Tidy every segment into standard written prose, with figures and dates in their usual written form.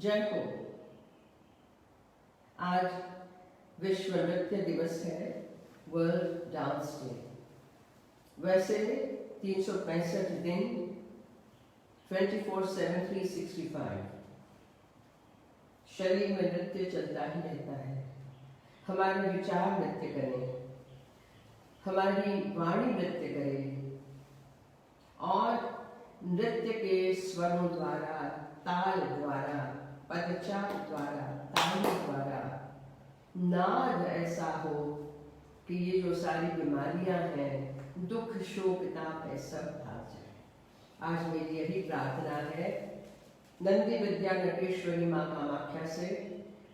जय हो। आज विश्व नृत्य दिवस है, वर्ल्ड डांस डे। वैसे 365 दिन 24/7 365 शरीर में नृत्य चलता ही रहता है। हमारे विचार नृत्य करें, हमारी वाणी नृत्य करे और नृत्य के स्वरों द्वारा, ताल द्वारा, पदचाप द्वारा, ताली द्वारा नाद ऐसा हो कि ये जो सारी बीमारियां हैं, दुख शोक ताप है, सब भाग जाए। आज मेरी यही प्रार्थना है नंदी विद्या नटेश्वरी माँ कामाख्या से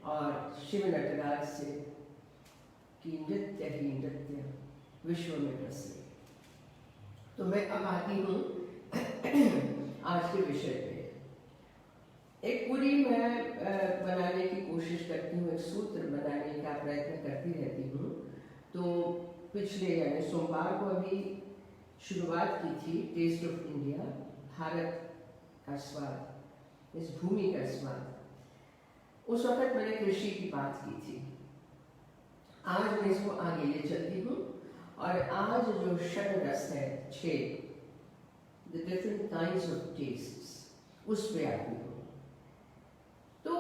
और शिव नटराज से कि नृत्य ही नृत्य विश्व में प्रसिद्ध। तो मैं अब आती हूँ आज के विषय पे। एक पूरी मैं बनाने की कोशिश करती हूँ, एक सूत्र बनाने का प्रयत्न करती रहती हूँ। तो पिछले यानी सोमवार को अभी शुरुआत की थी टेस्ट ऑफ इंडिया, भारत का स्वाद, इस भूमि का स्वाद। उस वक्त मैंने कृषि की बात की थी। आज मैं इसको आगे ले चलती हूँ और आज जो षड रस है, 6 the different kinds of tastes, उस पे आती हूँ। तो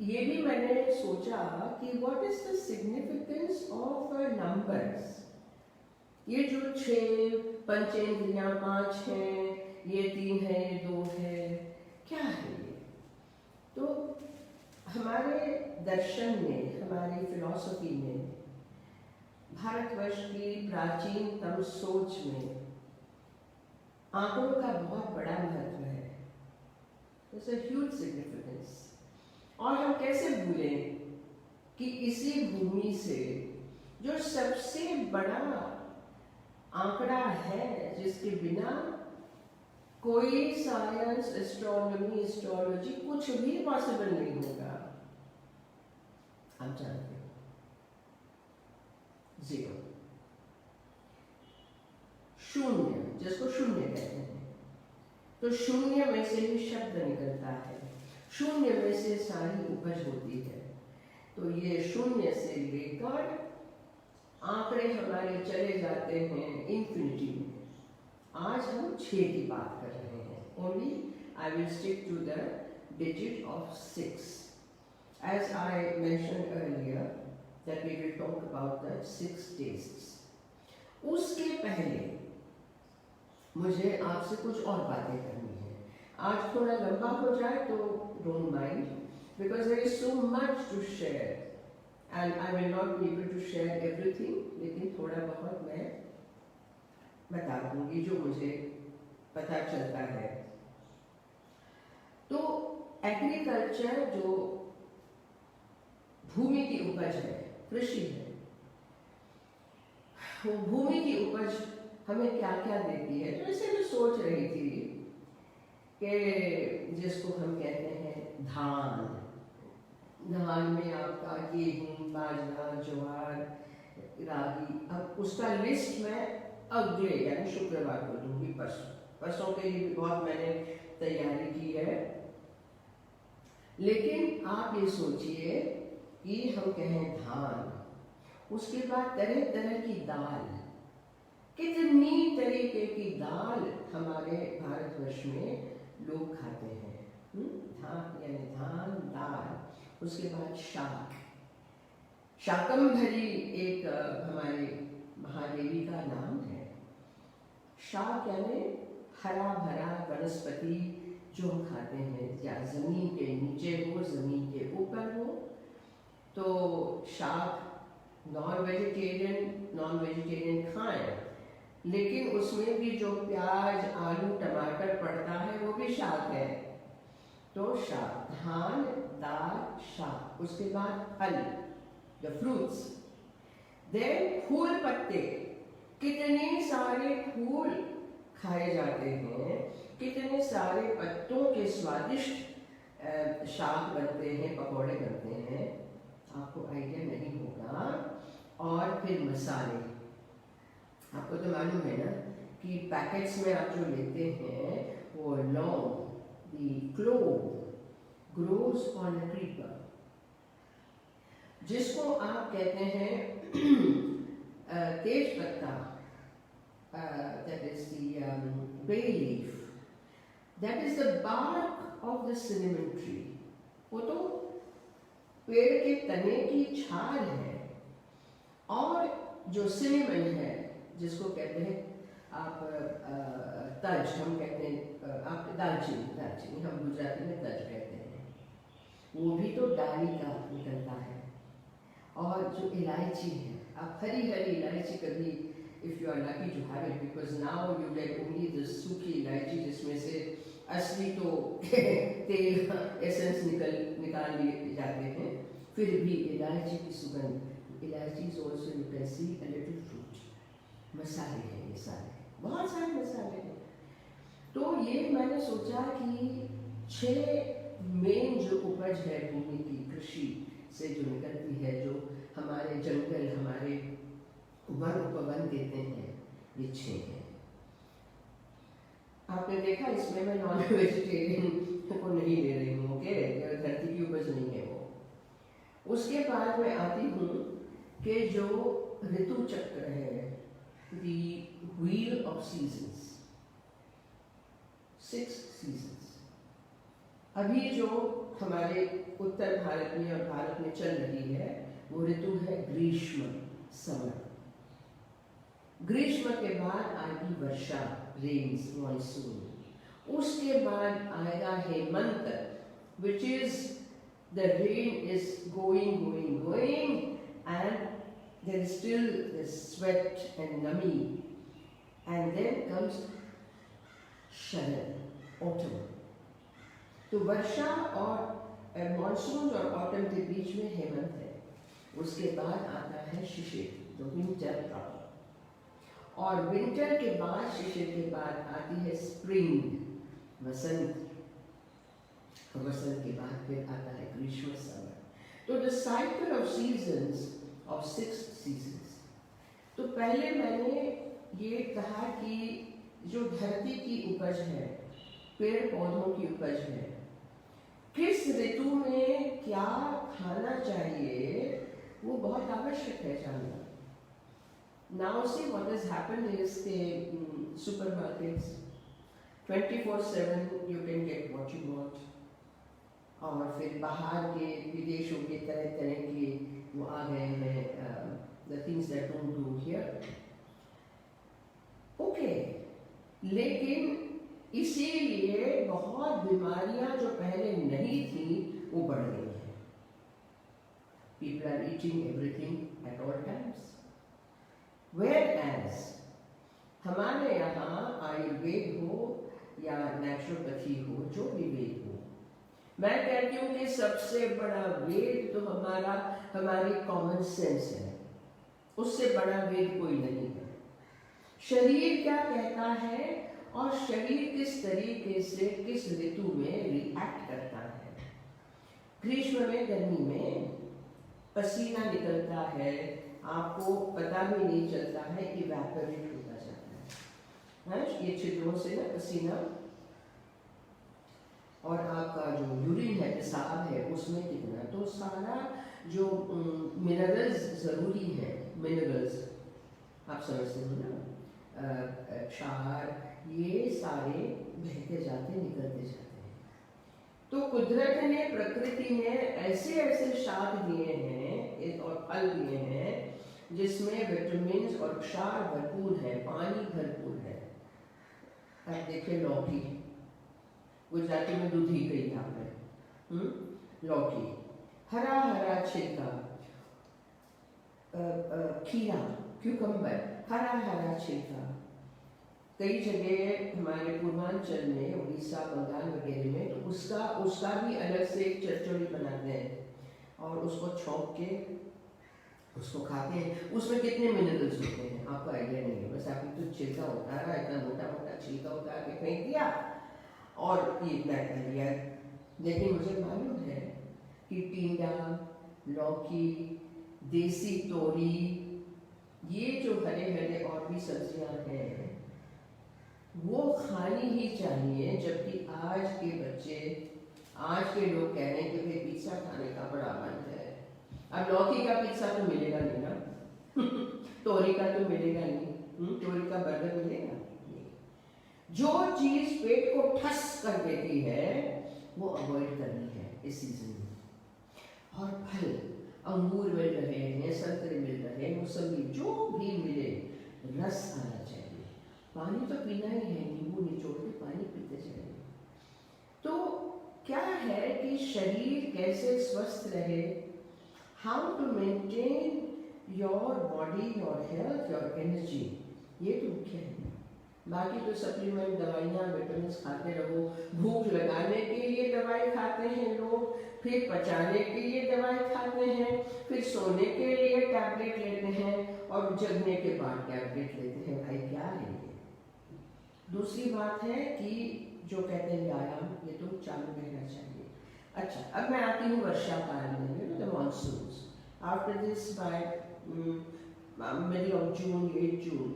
ये भी मैंने सोचा कि what is the significance of numbers? ये जो 6 पंचेंद्रियां 5 हैं, ये 3 है, ये 2 है, क्या है ये? तो हमारे दर्शन में, हमारी फिलॉसफी में, भारतवर्ष की प्राचीनतम सोच में आंकड़ों का बहुत बड़ा महत्व है। There's a huge significance। और हम कैसे भूलें कि इसी भूमि से जो सबसे बड़ा आंकड़ा है, जिसके बिना कोई साइंस, एस्ट्रोनॉमी, एस्ट्रोलॉजी कुछ भी पॉसिबल नहीं होगा, आप जानते हो, 0, शून्य, जिसको शून्य कहते हैं। तो शून्य में से ही शब्द निकलता है, शून्य में से सारी उपज होती है। तो ये शून्य से लेकर आंकड़े हमारे चले जाते हैं इन्फिनिटी में। आज हम 6 की बात कर रहे हैं। Only I will stick to the digit of 6। As I mentioned earlier that we will talk about the 6 tastes। उसके पहले मुझे आपसे कुछ और बातें करनी है। आज थोड़ा लंबा हो जाए तो don't mind, because there is so much to share and I will not be able to share everything, लेकिन थोड़ा बहुत मैं बता दूंगी जो मुझे पता चलता है। तो एग्रीकल्चर जो भूमि की उपज है, कृषि है, वो भूमि की उपज हमें क्या क्या देती है। तो इसे मैं सोच रही थी कि जिसको हम कहते हैं धान, धान में आपका गेहूं, बाजरा, ज्वार, रागी, अब उसका लिस्ट मैं अगले यानी शुक्रवार को दूंगी, परसों के लिए भी बहुत मैंने तैयारी की है। लेकिन आप ये सोचिए कि हम कहें धान, उसके बाद तरह तरह की दाल, कितनी तरीके की दाल हमारे भारतवर्ष में लोग खाते हैं। धान यानी धान, दाल, उसके बाद शाक, शाकंभरी एक हमारे महादेवी का नाम है। शाक यानी हरा भरा वनस्पति जो हम खाते हैं, या जमीन के नीचे हो, जमीन के ऊपर हो। तो शाक नॉन वेजिटेरियन खाएं, लेकिन उसमें भी जो प्याज, आलू, टमाटर पड़ता है वो भी शाक है। तो शाक, धान, दाल, शाक। उसके बाद फल, द फ्रूट्स। देन फूल पत्ते, कितने सारे फूल खाए जाते हैं, कितने सारे पत्तों के स्वादिष्ट शाक बनते हैं, पकौड़े बनते हैं, आपको आइडिया नहीं होगा। और फिर मसाले, आपको तो मालूम है ना कि पैकेट्स में आप जो लेते हैं वो लौंग, दी clove, grows on a creeper, जिसको आप कहते हैं तेज पत्ता, that is the bay leaf, that is the bark of the cinnamon tree. वो तो पेड़ के तने की छाल है, और जो सिनेमन है जिसको कहते हैं आप तज, हम कहते हैं आप दालचीनी हम गुजराती में तज कहते हैं, वो भी तो डाली का निकलता है। और जो इलायची है, आप हरी इलायची कभी if you are lucky to have it, because now you get only the सूखी इलायची जिसमें से असली तो तेल एसेंस निकाल लिए जाते हैं, फिर भी इलायची की सुगंध, इलायची is also you can see a little fruit, मसाले हैं ये सारे, बहुत सारे मसाले हैं। तो ये मैंने सोचा कि 6 मेन जो उपज है भूमि की कृषि से जो निकलती है, जो हमारे जंगल हमारे वन उपवन देते हैं, ये 6 हैं। आपने देखा इसमें मैं नॉन वेजिटेरियन को नहीं ले रही हूँ, ओके, धरती की उपज नहीं है वो। उसके बाद मैं आती हूँ कि जो ऋतु चक्र है, the wheel of seasons, 6 seasons। अभी जो हमारे उत्तर भारत में और भारत में चल रही है वो ऋतु है ग्रीष्म, समर। ग्रीष्म के बाद आएगी वर्षा, रेन्स, मॉनसून। उसके बाद आएगा Hemant, which is the rain is going and there is still this sweat and nami, and then comes Sharad, autumn। तो वर्षा और मॉनसून और ऑटम के बीच में हेमंत है। उसके बाद आता है शिशिर, जो विंटर प्रॉपर, और विंटर के बाद, शिशिर के बाद आती है स्प्रिंग, वसंत, और वसंत के बाद फिर आता है ग्रीष्म, समर। तो the cycle of seasons of 6 seasons. तो पहले मैंने ये कहा कि जो धरती की उपज है, पेड़ पौधों की उपज है, किस ऋतु में क्या खाना चाहिए वो बहुत आवश्यक है जानना। Now see what has happened is the supermarkets 24/7 you can get what you want, और फिर बाहर के विदेशों के तरह के वो आ गए हैं, the things that don't do here, okay, लेकिन इसीलिए बहुत बीमारियां जो पहले नहीं थी वो बढ़ गई हैं। People are eating everything at all times, whereas हमारे यहाँ आयुर्वेद हो या नेचुरोपैथी हो, जो भी वेद हो, मैं कहती हूँ कि सबसे बड़ा वेद तो हमारी कॉमन सेंस है, उससे बड़ा वेद कोई नहीं है। शरीर क्या कहता है और शरीर किस तरीके से किस ऋतु में रिएक्ट करता है। ग्रीष्म में, गर्मी में पसीना निकलता है, आपको पता भी नहीं चलता है, इवैपोरेट होता जाता है, ये छिद्रों से ना पसीना, और आपका जो यूरिन है, पेशाब है, उसमें कितना, तो सारा जो मिनरल्स जरूरी है, मिनरल्स आप समझते हो ना, क्षार, ये सारे बहते जाते, निकलते जाते हैं। तो कुदरत ने, प्रकृति ने ऐसे ऐसे शाक दिए हैं और फल दिए हैं जिसमें विटामिन और क्षार भरपूर है, पानी भरपूर है। आप देखिए लौकी, गुजराती में दूधी कही आपने, लौकी, हरा हरा छिलका, खीरा, क्यूकम्बर, हरा हरा छिलका। कई जगह हमारे पूर्वांचल में, उड़ीसा, बंगाल वगैरह में, तो उसका भी अलग से एक चरचोरी बनाते हैं और उसको छौंक के उसको खाते हैं। उसमें कितने मिनरल्स होते हैं आपको आइडिया नहीं है, बस आपने तो छिलका उतारा, इतना मोटा मोटा छिलका उतार के फेंक दिया और ये इतना कर लिया। लेकिन मुझे मालूम है कि टींडा, लौकी, देसी तोरी, ये जो हरे हरे और भी सब्जियां हैं वो खानी ही चाहिए, जबकि आज के बच्चे आज के लोग कह रहे हैं कि भाई पिज्जा खाने का बड़ा मन है। अब लौकी का पिज्जा तो मिलेगा नहीं ना तोरी का तो मिलेगा नहीं, तोरी का बर्गर मिलेगा नहीं। जो चीज पेट को ठस कर देती है वो अवॉइड करनी है इस सीजन में। और फल, अंगूर मिल रहे हैं, संतरे मिल रहे हैं, मौसमी, जो भी मिले, रस आना चाहिए। पानी तो पीना ही है, नींबू निचोड़ के पानी पीते चाहिए। तो क्या है कि शरीर कैसे स्वस्थ रहे, how to maintain your body, your health, your energy, ये तो मुख्य है। बाकी तो सप्लीमेंट, दवाइयाँ, विटामिन खाते रहो। भूख लगाने के लिए दवाई खाते हैं लोग, फिर पचाने के लिए दवाई खाते हैं, फिर सोने के लिए टैबलेट लेते हैं और जगने के बाद टैबलेट लेते हैं। भाई क्या है ये? दूसरी बात है कि जो कहते हैं व्यायाम, ये तो चालू रहना चाहिए। अच्छा, अब मैं आती हूँ वर्षा काल में, the monsoons. After this by middle of June, 8 June,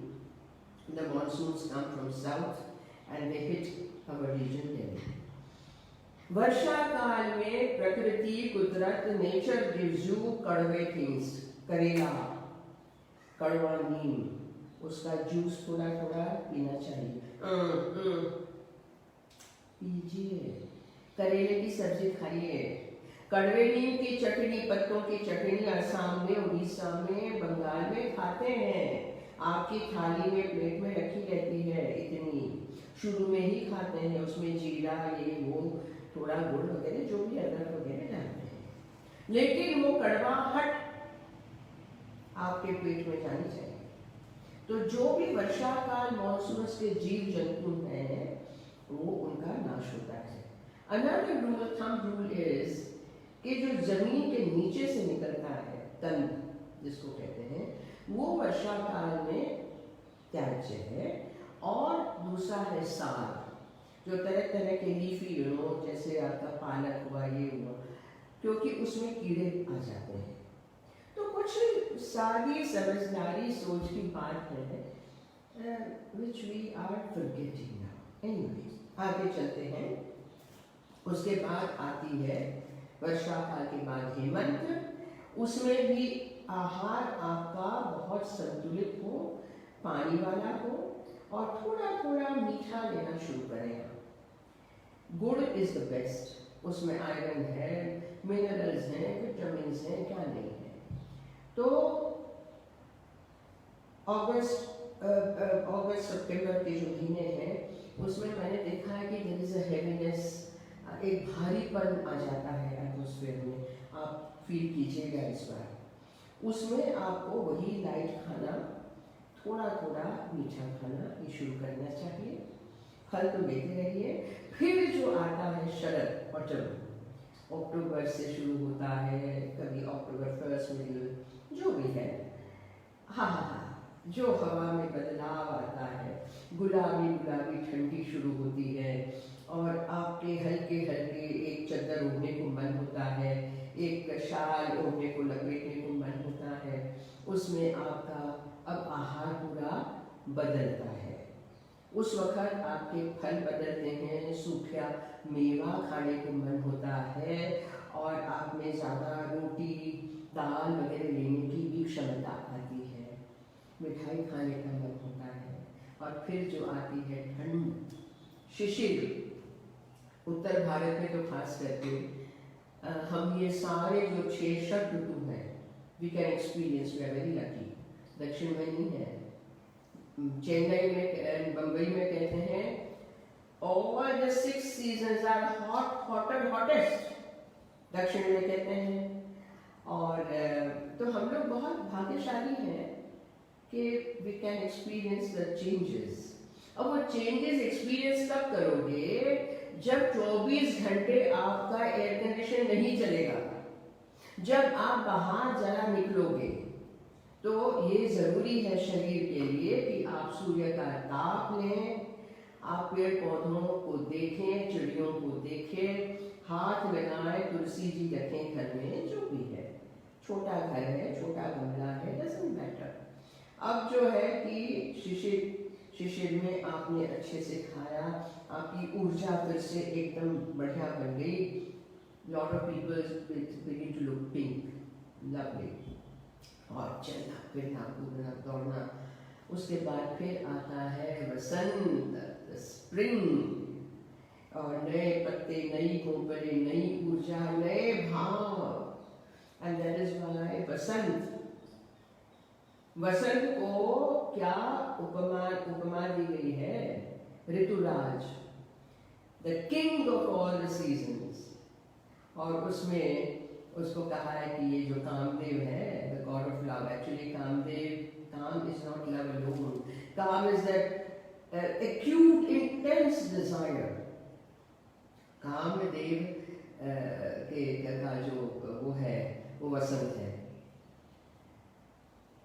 the monsoons come from south and they hit our region Delhi. वर्षा काल में प्रकृति, कुदरत, नेचर gives you कड़वे things, करेला, कड़वा नीम, उसका जूस थोड़ा थोड़ा पीना चाहिए। पीजिए, करेले की सब्जी खाइए, कड़वे नीम की चटनी, पत्तों की चटनी असम में, उड़ीसा में, बंगाल में खाते हैं। आपकी थाली में, प्लेट में रखी रहती है, इतनी शुरू में ही खाते हैं। उसमें जीरा, ये वो, थोड़ा गुड़ वगैरह, जो भी अदरक वगैरह डालते हैं, लेकिन वो कड़वाहट आपके पेट में जानी चाहिए। तो जो भी वर्षा काल मॉनसून के जीव जंतु हैं, वो उनका नाश होता है। Another rule, thumb rule is कि जो जमीन के नीचे से निकलता है, तन जिसको कहते हैं, वो वर्षा काल में त्याज्य है। और दूसरा है साग, जो तरह तरह के लीफी, जैसे आपका पालक हुआ, ये हुआ, क्योंकि उसमें कीड़े आ जाते हैं। तो कुछ सादी समझदारी सोच की बात है, which we are forgetting now. Anyways, आगे चलते हैं। उसके बाद आती है वर्षा काल के बाद हेमंत। उसमें भी आहार आपका बहुत संतुलित हो, पानी वाला हो, और थोड़ा थोड़ा मीठा लेना शुरू करें। गुड़ इज द बेस्ट, उसमें आयरन है, मिनरल्स हैं, विटामिन हैं, क्या नहीं है। तो अगस्त सितंबर के जो महीने हैं, उसमें मैंने देखा है कि देयर इज अ हेवीनेस, एक भारीपन आ जाता है एटमॉस्फेयर में। आप फील कीजिएगा इस बार। उसमें आपको वही लाइट खाना, थोड़ा थोड़ा मीठा खाना, ये शुरू करना चाहिए। फल तो लेते रहिए। फिर जो आता है शरद, ऑटम, अक्टूबर से शुरू होता है, कभी अक्टूबर फर्स्ट, मिडिल, जो भी है, हाँ, जो हवा में बदलाव आता है, गुलाबी गुलाबी ठंडी शुरू होती है, और आपके हल्के हल्के एक चादर ओढ़ने को मन होता है, एक शाल ओढ़ने को, लपेटने को मन होता है। उसमें आपका अब आहार पूरा बदलता है। उस वक्त आपके फल बदलते हैं, सूखा मेवा खाने को मन होता है, और आप में ज़्यादा रोटी, दाल वगैरह लेने की भी क्षमता आती है। मिठाई खाने का मन होता है। और फिर जो आती है ठंड, शिशिर। उत्तर भारत में तो खास करके हम ये सारे जो 6 षट ऋतु हैं, we can experience, we are very lucky. दक्षिण में नहीं है। चेन्नई में, बम्बई में कहते हैं all the 6 seasons are hot, hotter, hottest, दक्षिण में कहते हैं। और तो हम लोग बहुत भाग्यशाली हैं कि we can experience the changes. अब वो चेंजेस एक्सपीरियंस कब करोगे? जब 24 घंटे आपका एयर कंडीशन नहीं चलेगा, जब आप बाहर जरा निकलोगे। तो ये जरूरी है शरीर के लिए कि आप सूर्य का ताप लें, आप पेड़ पौधों को देखें, चिड़ियों को देखें, हाथ लगाएं, तुलसी जी रखें घर में, जो भी है, छोटा घर है, छोटा गमला है, डजंट मैटर। अब जो है कि शिशिर में आपने अच्छे से खाया, आपकी ऊर्जा फिर से एकदम बढ़िया बन गई। Lot of people begin to look pink, lovely, और चलना फिरना कूदना दौड़ना। उसके बाद फिर आता है वसंत, स्प्रिंग, और नए पत्ते, नई कोपरे, नई ऊर्जा, नए भाव। एंड दैट इज व्हाई वसंत, वसंत को क्या उपमा दी गई है? ऋतुराज, the king of all the seasons. और उसमें उसको कहा है कि ये जो कामदेव है, the god of love, actually काम इज नॉट लव अलोन, काम is that acute intense desire। Kamadev का जो वो है वो वसंत है।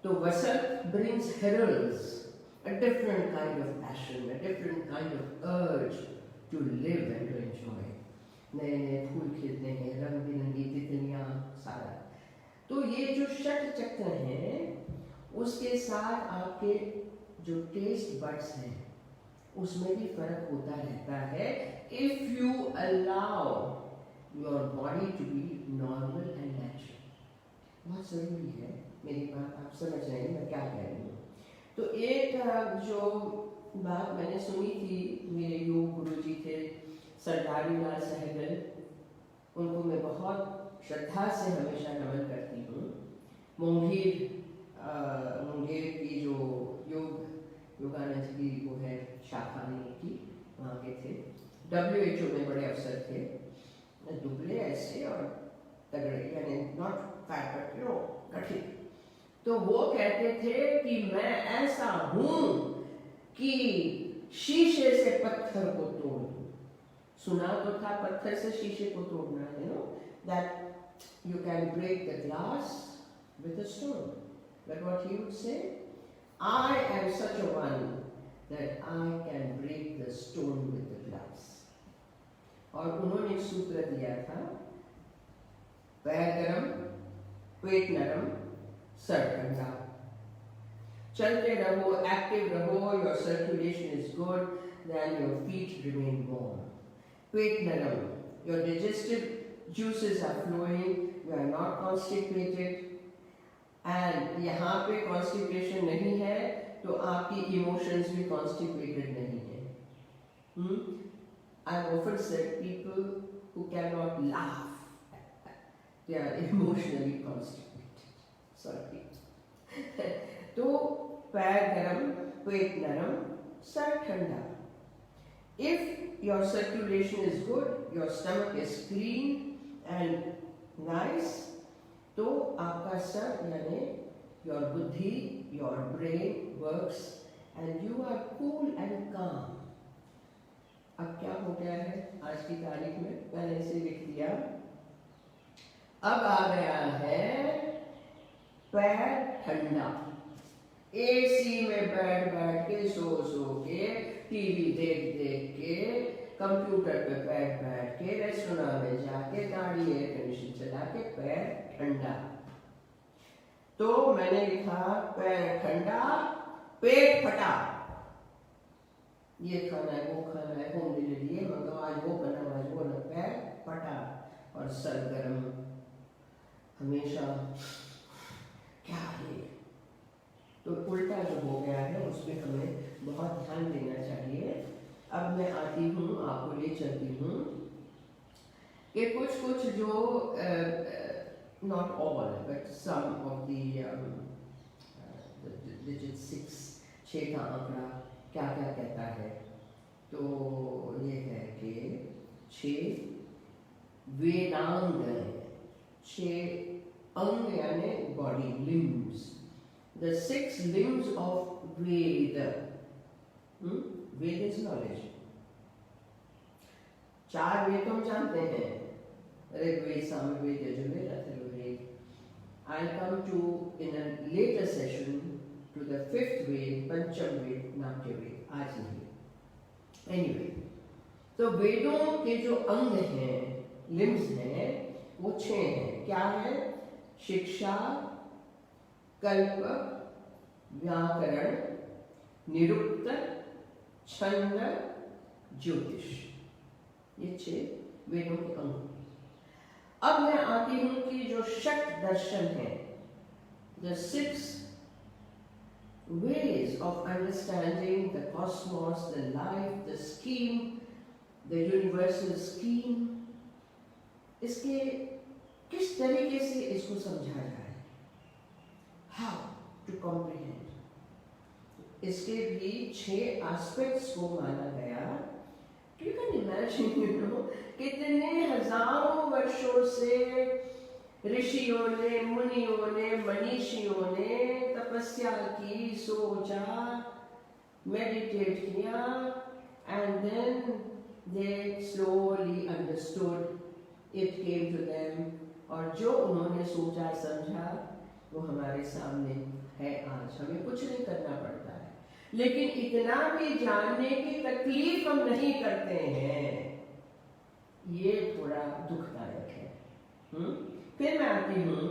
तो वसंत brings heralds a different kind of passion, a different kind of urge to live and to enjoy। नए नए फूल खिलते हैं, रंग बिरंगी तितलियां, सारा। तो ये जो षट चक्र हैं, उसके साथ आपके जो टेस्ट बड्स हैं उसमें भी फर्क होता रहता है। If you allow your body to be normal and natural, बहुत जरूरी है। मेरी बात आप समझ रहे हैं मैं क्या कह रही हूँ? तो एक जो बात मैंने सुनी थी, मेरे योग गुरु जी थे सरदारी लाल सहगल, उनको मैं बहुत श्रद्धा से हमेशा नमन करती हूँ। मुंगेर की जो योगानंद की वो है शाखा की, वहाँ के थे। WHO में बड़े अफसर थे, दुबले ऐसे और तगड़े, यानी not fat but you know गठित। तो वो कहते थे कि मैं ऐसा हूँ कि शीशे से पत्थर को तोड़ दूँ। सुना तो था पत्थर से शीशे को तोड़ना, you know, that you can break the glass with a stone. But what he would say, I am such a one that I can break the stone with the glass. और उन्होंने एक सूत्र दिया था, पैर गरम, पेट नरम, सर ठंडा। चलते रहो, एक्टिव रहो, your circulation is good, then your feet remain warm. पेट नरम, your digestive juices are flowing, you are not constipated, and यहाँ पे constipation नहीं है तो आपकी emotions भी constipated नहीं है। I've often said people who cannot laugh, they are emotionally constipated. Sorry। तो पैर गरम, पेट नरम, सर ठंडा। If your circulation is good, your stomach is clean and nice, तो आपका सर यानी your बुद्धि, your brain works and you are cool and calm। अब क्या हो गया है आज की तारीख में, मैंने इसे लिख दिया। अब आ गया है पैर ठंडा। AC में बैठ बैठ के, सो के, टीवी देख के, कंप्यूटर पे बैठ के, रेस्टोरेंट में जाके, गाड़ी एयर कंडीशन चला के, पैर ठंडा। तो मैंने लिखा पैर ठंडा, पेट फटा। ये खाना है, वो खाना है, होम डिलीवरी है, मंगाओ, आज वो बना, आज वो ना, पैर फटा। और सर गरम, हमेशा क्या है। तो उल्टा जो हो गया है उसमें हमें बहुत ध्यान देना चाहिए। अब मैं आती हूँ, आपको ले चलती हूँ कि कुछ जो not all but some of the digit 6 का आंकड़ा क्या क्या कहता है। तो ये है कि 6 वेदांग है, 6 अंग यानी body, limbs, the 6 limbs of Veda। Veda is knowledge। 4 वेद हम जानते हैं, Rigveda, Samaveda, Yajurveda, Atharvaveda. I'll come to in a later session to the 5th वेद, पंचम वेद, नाट्य वेद, आज नहीं। Anyway, तो वेदों के जो अंग हैं, लिम्स हैं, वो 6 हैं। क्या है? शिक्षा, कल्प, व्याकरण, निरुक्त, छंद, ज्योतिष, ये 6 वेदों के अंग। अब मैं आती हूं कि जो षट दर्शन है, the 6 ways of understanding the cosmos, the life, the scheme, the universal scheme, इसके किस तरीके से इसको समझा जाए, how to comprehend। इसके भी 6 aspects को माना गया। You can imagine, कितने हजारों वर्षों से ऋषियों ने, मुनियों ने, मनीषियों ने तपस्या की, सोचा, मेडिटेट किया, and then they slowly understood, it came to them, और जो उन्होंने सोचा समझा वो हमारे सामने है आज। हमें कुछ नहीं करना पड़ता है, लेकिन इतना भी जानने की तकलीफ हम नहीं करते हैं, ये थोड़ा दुखदायक है। फिर मैं आती हूँ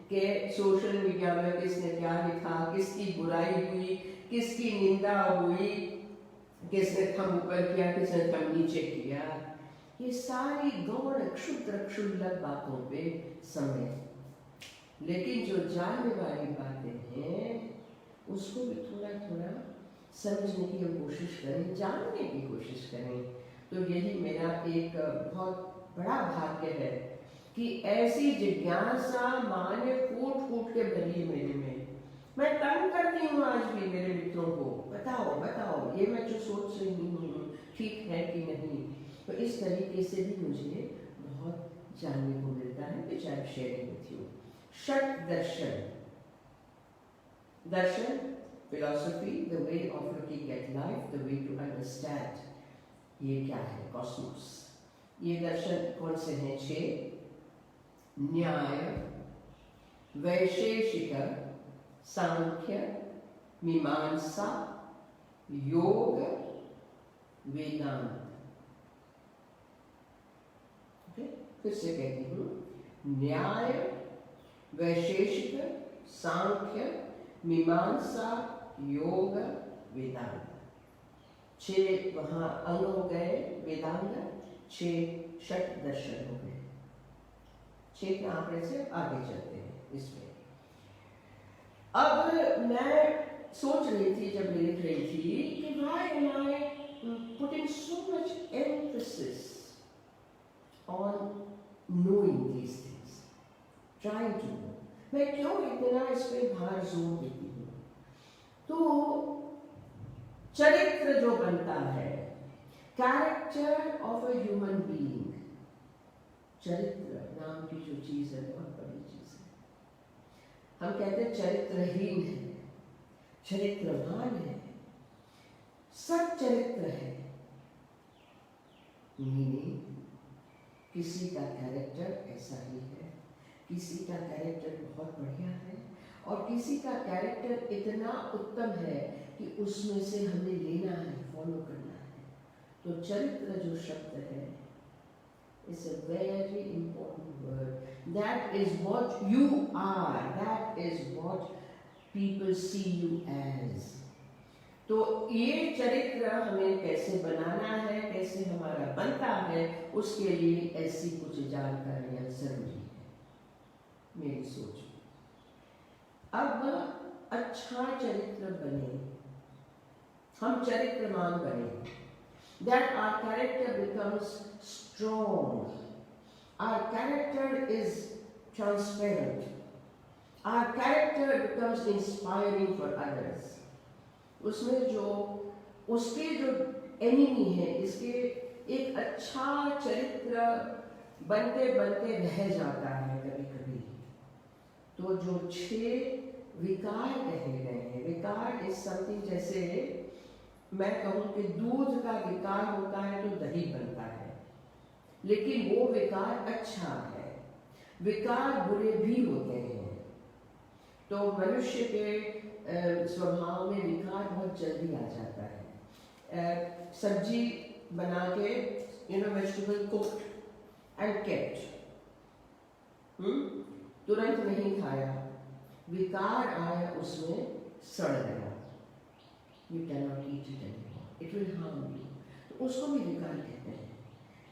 कि सोशल मीडिया में किसने क्या लिखा, किसकी बुराई हुई, किसकी निंदा हुई, किसने थम ऊपर किया, किसने थम नीचे किया, ये सारी गौण क्षुद्र क्षुल्लक बातों पे समय। लेकिन जो जानने वाली बातें हैं उसको भी थोड़ा थोड़ा समझने की हम कोशिश करें, जानने की कोशिश करें। तो यही मेरा एक बहुत बड़ा भाग्य है कि ऐसी जिज्ञासा माँ ने कूट कूट के भरी मेरे में। मैं तंग करती हूँ आज भी मेरे मित्रों को, बताओ बताओ ये मैं जो सोच रही हूँ ठीक है कि नहीं। तो इस तरीके से भी मुझे बहुत जानने को मिलता है, which I am sharing with you। षट Darshan, Darshan philosophy, the way of looking at life, the way to understand ये क्या है कॉस्मोस। ये दर्शन कौन से हैं? 6। न्याय, वैशेषिक, सांख्य, मीमांसा, योग, वेदांत। फिर से कहती हूँ, न्याय, वैशेषिक, सांख्य, मीमांसा, योग, वेदांत। 6 वहाँ अंग हो गए वेदांत, 6 षट दर्शन हो गए। 6 के आंकड़े से आगे चलते हैं इसमें। अब मैं सोच रही थी जब लिख रही थी कि why am I putting so much emphasis on knowing these things, trying to know। मैं क्यों इतना इस पे भार जोर देती हूँ? तो चरित्र जो बनता है, character of a human being, चरित्र नाम की जो चीज है बहुत बड़ी चीज है। हम कहते हैं चरित्रहीन है, चरित्रवान है, सब चरित्र है। मीनिंग किसी का कैरेक्टर ऐसा ही है, किसी का कैरेक्टर बहुत बढ़िया है और किसी का कैरेक्टर इतना उत्तम है कि उसमें से हमें लेना है, फॉलो करना है। तो चरित्र जो शब्द है, it's a very important word. That is what you are. That is what people see you as. तो ये चरित्र हमें कैसे बनाना है, कैसे हमारा बनता है, उसके लिए ऐसी कुछ जानकारियां जरूरी है मेरी सोच। अब अच्छा चरित्र बने, हम चरित्रवान बने, that our character becomes strong, our character is transparent, our character becomes inspiring for others। उसमें जो उसके जो एनिमी है, इसके एक अच्छा चरित्र बनते बनते रह जाता है कभी कभी। तो जो 6 विकार कहे गए हैं, विकार इज समथिंग, जैसे मैं कहूँ कि दूध का विकार होता है तो दही बनता है, लेकिन वो विकार अच्छा है। विकार बुरे भी होते हैं, तो मनुष्य के स्वभाव में विकार बहुत जल्दी आ जाता है। सब्जी बना के, वेजिटेबल कुक्ड एंड केप्ट, तुरंत नहीं खाया, विकार आया उसमें, सड़ गया। you cannot eat it anymore, it will harm you. तो उसको भी विकार कहते हैं।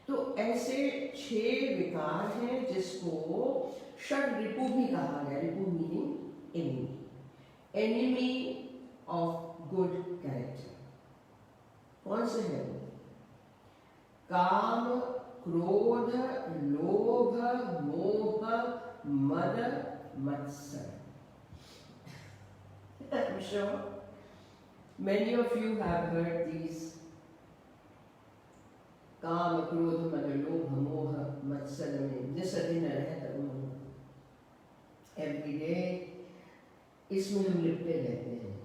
तो ऐसे 6 विकार हैं जिसको षड रिपु भी कहा गया। रिपु meaning enemy, enemy of good character. कौन से है वो? काम, क्रोध, लोभ, मोह, मद, मत्सर। I'm sure many of you have heard these. काम, क्रोध, मद, लोभ, मोह, मत्सर में जिस दिन रहता हूँ एवरी डे, इसमें हम लिपटे रहते हैं।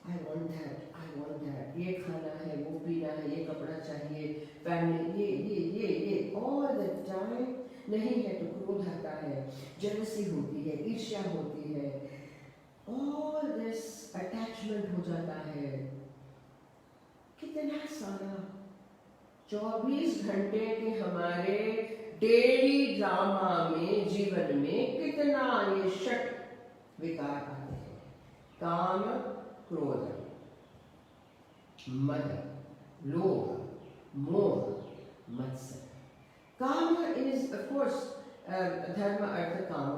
I want that, ये खाना है, वो पीना है, ये कपड़ा चाहिए, फैमिली, ये all the time। नहीं है तो क्रोध आता है, जेलसी होती है, ईर्ष्या होती है, all this attachment हो जाता है। कितना सारा 24 घंटे के हमारे डेली ड्रामा में, जीवन में कितना ये षट विकार आते हैं। काम, क्रोध, मद, लोभ, मोह, मत्सर। काम इज ऑफ कोर्स धर्म, अर्थ, काम।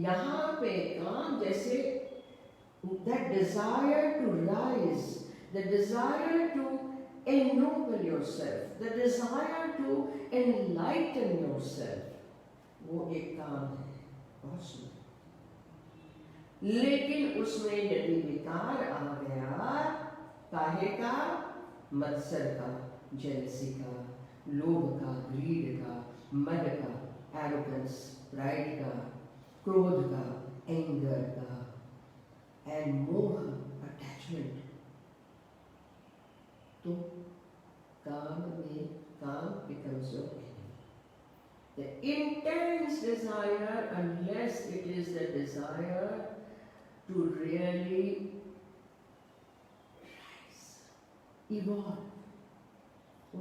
यहाँ पे काम जैसे that desire to rise, the desire to ennoble yourself, the desire to enlighten yourself, वो एक काम है, बहुत सुंदर। लेकिन उसमें यदि विकार आ गया, काहे का? मत्सर का, जेलसी का, लोभ का, ग्रीड का, मद का, एरोगेंस, प्राइड का, क्रोध का, एंगर का, एंड मोह, अटैचमेंट। तो काम में, काम becomes your enemy. The intense desire, unless it is the desire to really rise, evolve,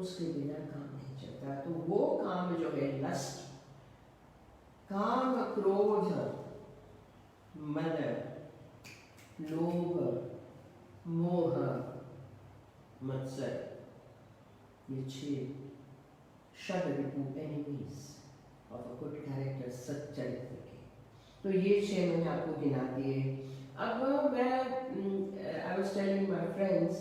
उसके बिना काम नहीं चलता। तो वो काम जो है लस्ट, काम, क्रोध, मद, लोभ, मोह, मत्सर, ये 6 षड रिपु enemies of a good character, सच्चरित्र के। तो ये 6 मैंने आपको गिना दिए। अब मैं I was telling my friends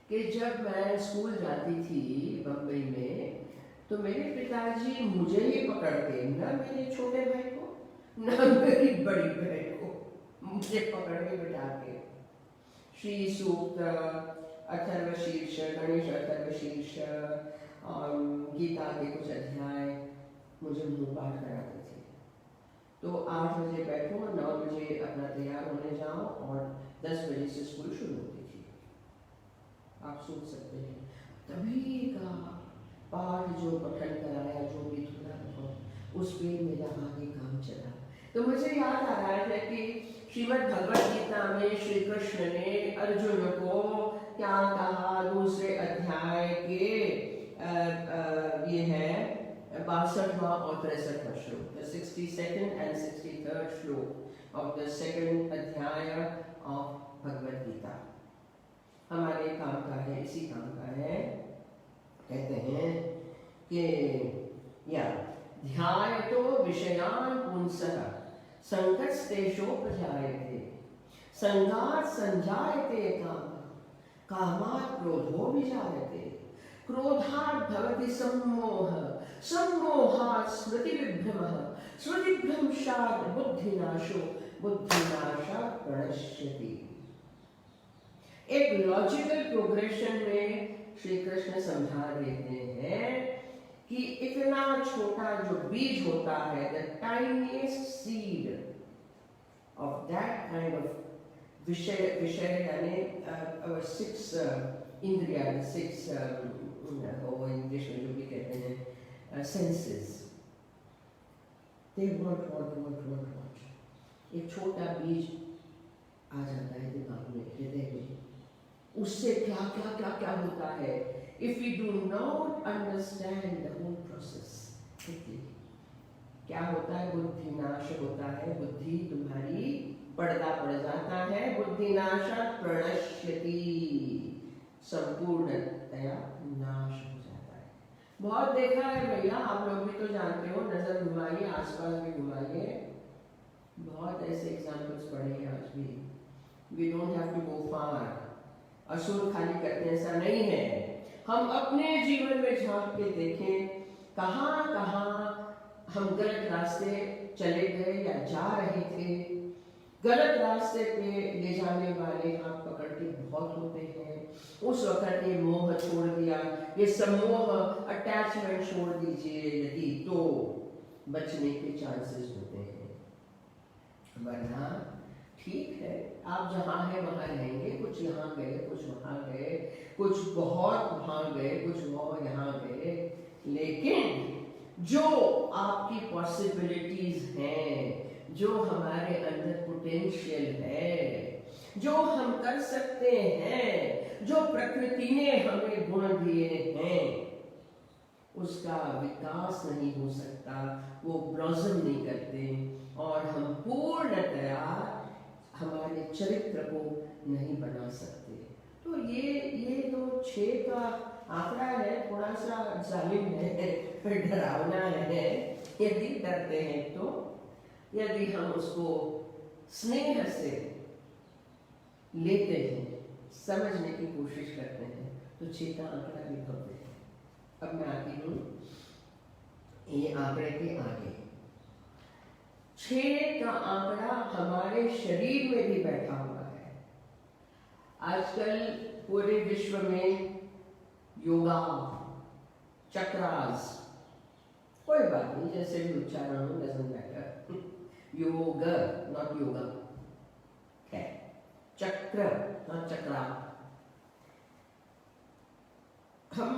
कि जब मैं स्कूल जाती थी बम्बई में, तो मेरे पिताजी मुझे ही पकड़ के, ना मेरे छोटे भाई को ना मेरी बड़ी बहन को, मुझे पकड़ के बिठा के श्री सूक्त, अथर्वशीर्ष, गणेश अथर्वशीर्ष, गीता के कुछ अध्याय मुझे मुँह पाठ कराते थे। तो 8 बजे बैठो, 9 बजे अपना तैयार होने जाओ और 10 बजे से स्कूल शुरू होती थी। आप सोच सकते हैं तभी का पाठ जो पठन कराया, जो भी थोड़ा बहुत, उस पे मेरा आगे काम चला। तो मुझे याद आ रहा है कि श्रीमद् भगवद गीता में श्री कृष्ण ने अर्जुन को क्या कहा, दूसरे अध्याय के ये है 62वां और 63वां श्लोक, the 62nd and 63rd श्लोक of the 2nd अध्याय of भगवद गीता हमारे काम का है, इसी काम का है। कहते हैं कि या ध्यायतो विषयान् पुंसः संकटस्तेषोपजायते, संगात् संजायते काम, कामात् क्रोधो विजायते, क्रोधात् भवति सम्मोहः, सम्मोहात् स्मृतिविभ्रमः, स्मृतिभ्रंशात् बुद्धिनाशो, बुद्धिनाशात् प्रणश्यति। एक लॉजिकल प्रोग्रेशन में श्री कृष्ण समझा देते हैं कि इतना छोटा जो बीज होता है, the tiniest seed of that kind of विषय यानी our 6 इंद्रिया, 6 वो इंग्लिश में जो भी कहते हैं senses, they want। एक छोटा बीज आ जाता है दिमाग में, हृदय में, उससे क्या होता है। If we do not understand the whole process, क्या होता है? बुद्धि नाश होता है, बुद्धि तुम्हारी पर्दा पड़ जाता है, बुद्धिनाशात् प्रणश्यति, संपूर्णतया नाश हो जाता है। बहुत देखा है भैया, आप लोग भी तो जानते हो, नजर घुमाइए, आसपास भी घुमाइए, बहुत ऐसे एग्जाम्पल्स पढ़े हैं आज भी। We don't have to go far. असुर खाली करते ऐसा नहीं है, हम अपने जीवन में झांक के देखें, कहाँ कहाँ हम गलत रास्ते चले गए या जा रहे थे। गलत रास्ते पे ले जाने वाले हाथ पकड़ के बहुत होते हैं। उस वक्त ये मोह छोड़ दिया, ये सम्मोह अटैचमेंट छोड़ दीजिए यदि, तो बचने के चांसेस होते हैं। वरना ठीक है, आप जहाँ हैं वहाँ रहेंगे, कुछ यहाँ गए, कुछ वहाँ गए, कुछ बहुत वहाँ गए, कुछ बहुत यहाँ गए, लेकिन जो आपकी पॉसिबिलिटीज हैं, जो हमारे अंदर पोटेंशियल है, जो हम कर सकते हैं, जो प्रकृति ने हमें गुण दिए हैं, उसका विकास नहीं हो सकता, वो ब्लॉसम नहीं करते, और हम पूर्णतया हमारे चरित्र को नहीं बना सकते। तो ये तो 6 का आंकड़ा है, थोड़ा सा जालिम है, डरावना है। यदि डरते हैं तो, यदि हम उसको स्नेह से लेते हैं, समझने की कोशिश करते हैं, तो 6 का आंकड़ा भी भव्य है। अब मैं आती हूँ ये आंकड़े के आगे। 6 का आंकड़ा हमारे शरीर में भी बैठा हुआ है। आजकल पूरे विश्व में योगा, चक्रास, कोई बात नहीं, जैसे भी उच्चारण हो, डजंट मैटर, योग नॉट योगा है, चक्र नॉट चक्रा। हम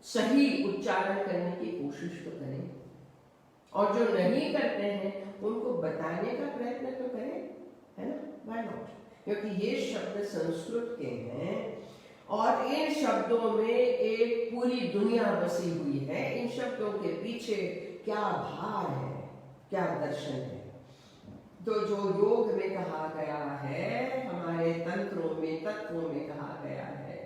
सही उच्चारण करने की कोशिश तो करें, और जो नहीं करते हैं उनको बताने का प्रयत्न तो करें, है ना? Why not? क्योंकि ये शब्द संस्कृत के हैं, और इन शब्दों में एक पूरी दुनिया बसी हुई है। इन शब्दों के पीछे क्या भार है, क्या दर्शन है। तो जो योग में कहा गया है, हमारे तंत्रों में, तत्वों में कहा गया है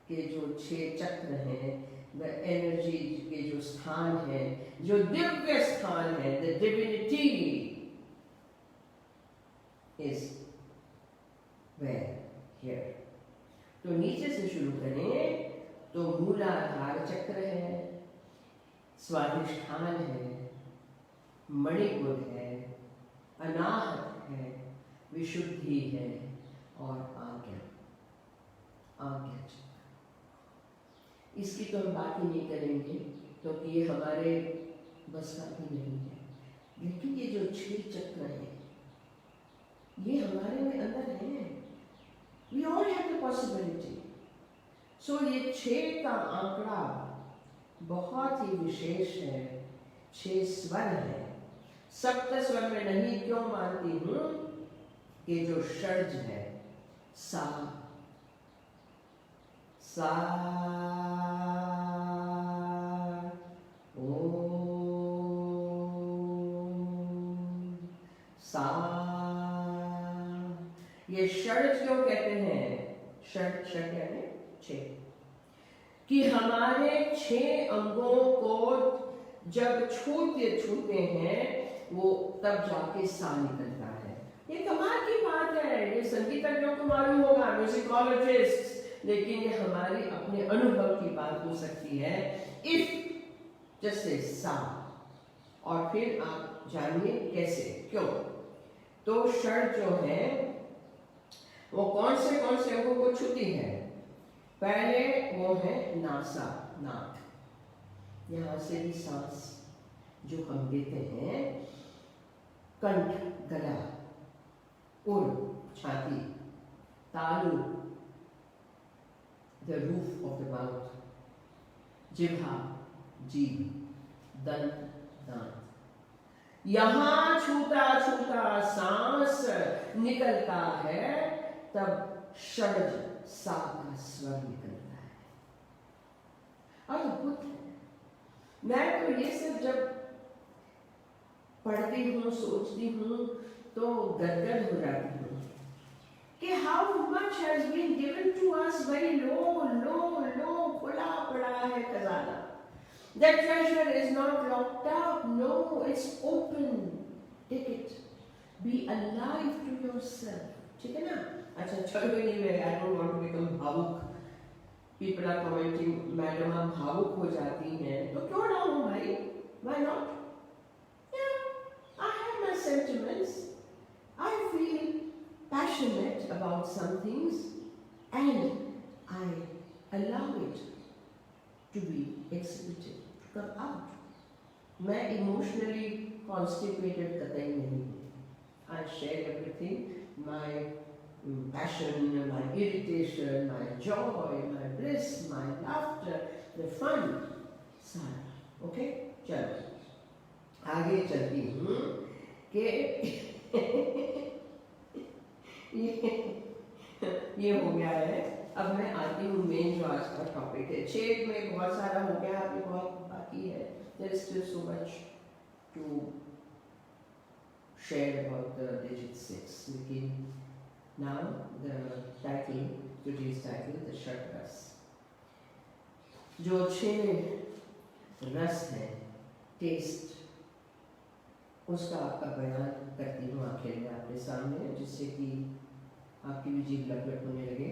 कि जो 6 चक्र हैं, द एनर्जी के जो स्थान है, जो दिव्य स्थान है, the divinity is where here. तो नीचे से शुरू करें तो मूलाधार चक्र है, स्वाधिष्ठान है, मणिपुर है, अनाहत है, विशुद्धि है, और आज्ञा चक्र। इसकी तो हम बात ही नहीं करेंगे, क्योंकि ये हमारे बस का भी नहीं है। लेकिन ये जो 6 चक्र हैं, ये हमारे में अंदर है। We all have the possibility. So ये 6 का आंकड़ा बहुत ही विशेष है। 6 स्वर है। सप्त स्वर में नहीं क्यों मानती हूँ कि जो षड्ज है, सा सा ओ सा, ये षड्ज क्यों कहते हैं? षड यानी 6, कि हमारे 6 अंगों को जब छूते हैं, वो तब जाके सा निकलता है। ये कमाल की बात है, ये संगीतज्ञों को मालूम होगा, म्यूजिकोलॉजिस्ट, लेकिन ये हमारी अपने अनुभव की बात हो सकती है। इफ जैसे सा, और फिर आप जानिए कैसे, क्यों। तो षड जो है वो कौन से अंगों को छूती है? पहले वो है नासा, नाक, यहां से भी सांस जो हम लेते हैं, कंठ, गला, उर, छाती, तालु, the roof of the mouth, जिह्वा, जीभ, दंत, दांत। यहां छूता सांस निकलता है, तब षड्ज सा का स्वर निकलता है। अद्भुत है। मैं तो ये सब जब पढ़ती हूँ, सोचती हूँ, तो गदगद हो जाती हूँ कि how much has been given to us very low low low, खुला पड़ा है खजाना. That treasure is not locked up, no, it's open. Take it. Be alive to yourself. ठीक है ना? अच्छा चलो anyway, I don't want to become भावुक. People are commenting, मैडम आप भावुक हो जाती हैं, तो क्यों ना हो भाई? Why not? Yeah, I have my sentiments. I feel passionate about some things, and I allow it to be exhibited, to come out. मैं emotionally constipated कतई नहीं हूँ. I share everything, my passion, my irritation, my joy, my bliss, my laughter, the fun, सारा. Okay? चलो आगे चलती हूँ कि ये हो गया है. अब मैं आती हूँ मेन जो आज का टॉपिक है. 6 में बहुत सारा हो गया, अभी बहुत बाकी है. There is still so much to share about the digit 6. लेकिन now the title, today's title, the षट रस. जो 6 रस है, टेस्ट, उसका आपका बयान करती हूँ आखिर में आपके सामने, जिससे कि आपकी भी जीभ लपलप होने लगे.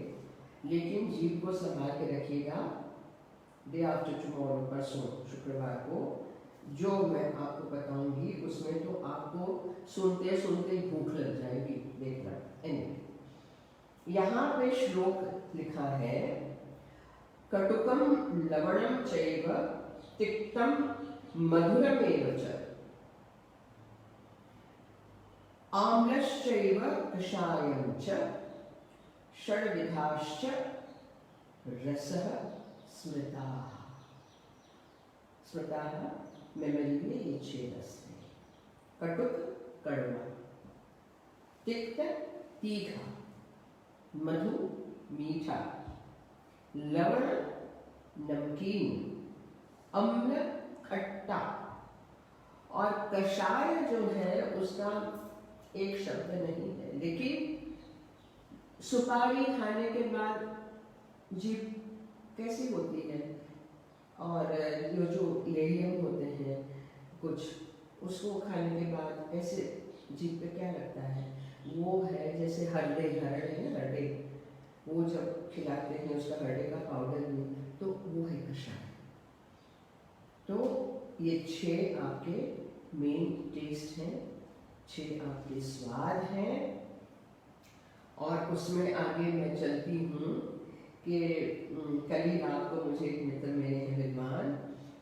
लेकिन जीभ को संभाल के रखिएगा. डे आफ्टर टुमारो, परसों शुक्रवार को जो मैं आपको बताऊंगी उसमें तो आपको सुनते सुनते भूख लग जाएगी. देखना. एनीवे, यहाँ पे श्लोक लिखा है, कटुकम लवणम चैव तिक्तम मधुरमेव च आम्लश्चैव कषायं च षड्विधाश्च रसः स्मृताः. स्मृताः मेमोरी में ये 6 रस हैं. कटुक कड़वा, तिक्त तीखा, मधु मीठा, लवण नमकीन, अम्ल खट्टा, और कषाय जो है उसका एक शब्द नहीं है. लेकिन सुपारी खाने के बाद जीभ कैसी होती है, और जो लेलियम होते हैं कुछ, उसको खाने के बाद ऐसे जीभ पे क्या लगता है, वो है जैसे हरड़े, हरड़ है ना, हरड़े, वो जब खिलाते हैं उसका हरड़े का पाउडर भी, तो वो है कषाय. तो ये 6 आपके मेन टेस्ट हैं, 6 आपके स्वाद हैं. और उसमें आगे मैं चलती हूँ कि कल ही रात को मुझे एक मित्र मेरे हैं विद्वान,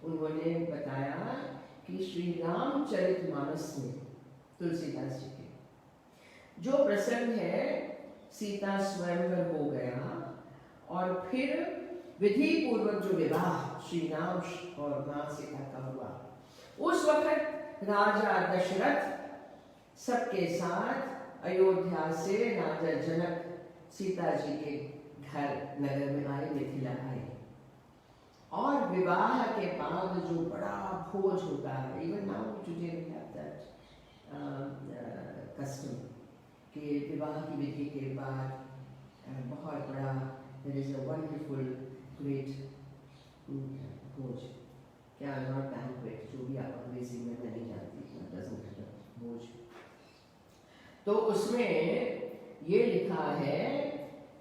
उन्होंने बताया कि श्री रामचरितमानस में तुलसीदास जी के जो प्रसंग है, सीता स्वयंवर हो गया और फिर विधि पूर्वक जो विवाह श्री राम और माँ सीता का हुआ, उस वक्त राजा दशरथ सबके साथ अयोध्या से राजा जनक सीता जी के घर नगर में आए, मिथिला आए. और विवाह के बाद जो बड़ा भोज होता है, even now today we have that custom, कि विवाह की विधि के बाद बहुत बड़ा, there is a wonderful great bhoj, क्या नॉट बैंक्वेट, जो भी आप अंग्रेजी में मैं नहीं जानती, डजंट मैटर, भोज. तो उसमें ये लिखा है,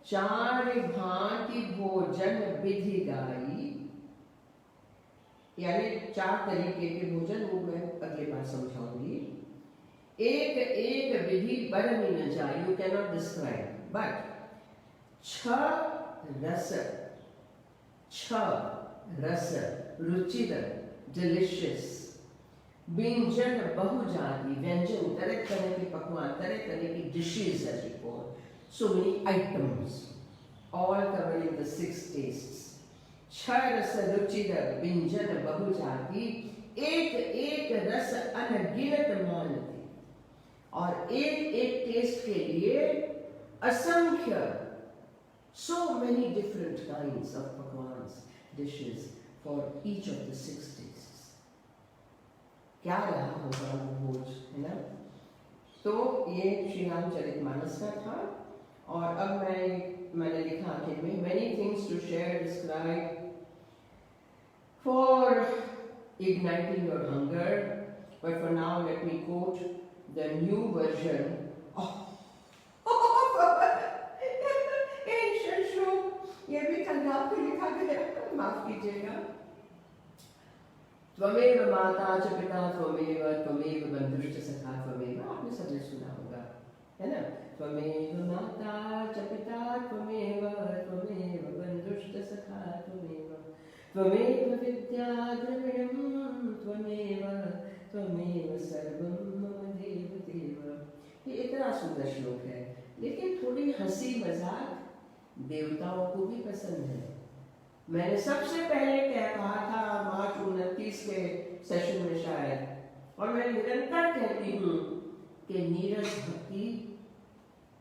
4 भांति भोजन विधि गाई, यानी 4 तरीके के भोजन, वो मैं अगले बार समझाऊंगी. एक एक विधि बरनी न जाए, you can not describe, but 6 रस रुचिर, डिलिशियस, व्यंजन बहुजाति, व्यंजन तरह तरह के पकवान, तरह तरह की dishes, as we call, so many items, all covering the 6 tastes. 6 रस रुचिर व्यंजन बहुजाति, एक एक रस अनगिनत मानती, और एक एक टेस्ट के लिए असंख्य, so many different kinds of पकवान, dishes for each of the 6 tastes. क्या रहा होगा वो भोज, है ना. तो ये श्री रामचरितमानस का था। और अब मैंने लिखा कि many things to share, describe for igniting your hunger, but for now let me quote the new version of ancient श्लोक। ये भी कन्नड़ को लिखा गया, माफ कीजिएगा। त्वमेव माता च पिता त्वमेव बंधुश्च सखा त्वमेव, आपने सबने सुना होगा, है ना। त्वमेव माता च पिता त्वमेव बंधुश्च सखा त्वमेव विद्या द्रविणं त्वमेव सर्वं मम देव देव। ये इतना सुंदर श्लोक है, लेकिन थोड़ी हंसी मजाक देवताओं को भी पसंद है। मैंने सबसे पहले कहा था मार्च 29 के सेशन में शायद, और मैं निरंतर कहती हूँ कि नीरस भक्ति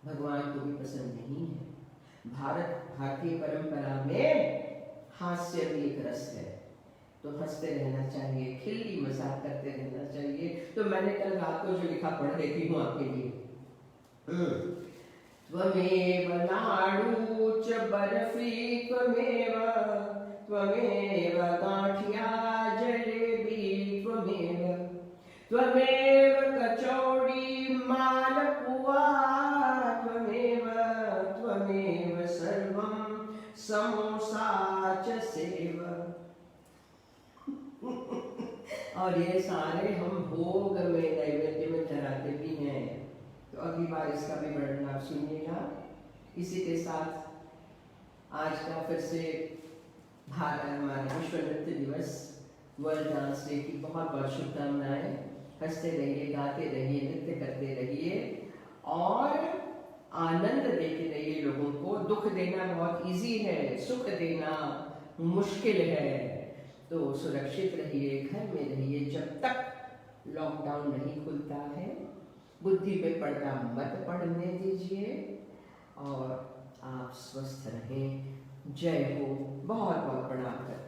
भगवान को भी पसंद नहीं है। भारतीय परंपरा में हास्य भी एक रस है, तो हंसते रहना चाहिए, खिल्ली मजाक करते रहना चाहिए। तो मैंने कल रात को जो लिखा पढ़ देती हूँ आपके लिए। त्वमेव लाडू च बर्फी त्वमेव गांठिया जलेबी त्वमेव कचौड़ी मालपुआ त्वमेव सर्वं समोसा च सेव। और ये सारे हम भोग में नैवेद्य में चढ़ाते भी हैं। तो अगली बार इसका भी वर्णन आप सुनिएगा। इसी के साथ आज का फिर से हमारा विश्व नृत्य दिवस, वर्ल्ड डांस डे की बहुत बहुत शुभकामनाएं। हंसते रहिए, गाते रहिए, नृत्य करते रहिए और आनंद देते रहिए लोगों को। दुख देना बहुत इजी है, सुख देना मुश्किल है। तो सुरक्षित रहिए, घर में रहिए जब तक लॉकडाउन नहीं खुलता है। बुद्धि पे पर्दा मत पड़ने दीजिए और आप स्वस्थ रहें। जय हो। बहुत बहुत प्रणाम करते हैं।